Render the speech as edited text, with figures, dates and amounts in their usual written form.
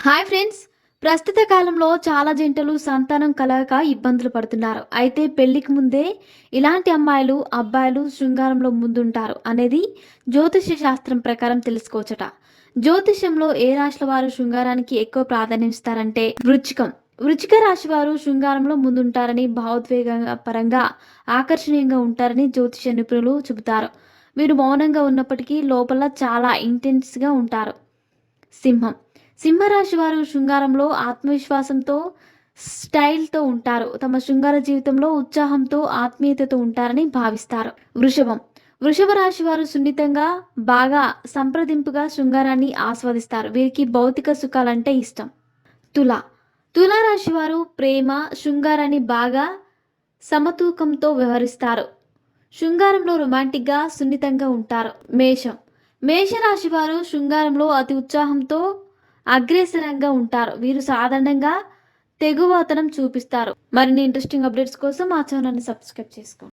Hi friends. ప్రస్తుత కాలంలో చాలా జంటలు సంతానం కలగక ఇబ్బందులు పడుతున్నారు. అయితే పెళ్లికి ముందే ఇలాంటి అమ్మాయిలు, అబ్బాయిలు శృంగారంలో ముందుంటారు అనేది జ్యోతిష్య శాస్త్రం ప్రకారం తెలుసుకోవచ్చట. జ్యోతిష్యంలో ఏ రాశుల వారు శృంగారానికి ఎక్కువ ప్రాధాన్యం ఇస్తారంటే వృచ్చికం. వృచ్చిక రాశి వారు శృంగారంలో ముందుంటారని, భావోద్వేగ పరంగా ఆకర్షణీయంగా ఉంటారని జ్యోతిష నిపుణులు చెబుతారు. వీరు మౌనంగా ఉన్నప్పటికీ లోపల చాలా ఇంటెన్స్‌గా ఉంటారు. సింహం. సింహరాశి వారు శృంగారంలో ఆత్మవిశ్వాసంతో, స్టైల్‌తో ఉంటారు. తమ శృంగార జీవితంలో ఉత్సాహంతో, ఆత్మీయతతో ఉంటారని భావిస్తారు. వృషభం. వృషభ రాశి వారు సున్నితంగా, బాగా సంప్రదింపుగా శృంగారాన్ని ఆస్వాదిస్తారు. వీరికి భౌతిక సుఖాలంటే ఇష్టం. తుల. తుల రాశి వారు ప్రేమ, శృంగారాన్ని బాగా సమతూకంతో వ్యవహరిస్తారు. శృంగారంలో రొమాంటిక్‌గా, సున్నితంగా ఉంటారు. మేషం. మేషరాశి వారు శృంగారంలో అతి ఉత్సాహంతో, అగ్రేసరంగా ఉంటారు. వీరు సాధారణంగా తెగువతనం చూపిస్తారు. మరిన్ని ఇంట్రెస్టింగ్ అప్డేట్స్ కోసం మా ఛానల్‌ని సబ్స్క్రైబ్ చేసుకోండి.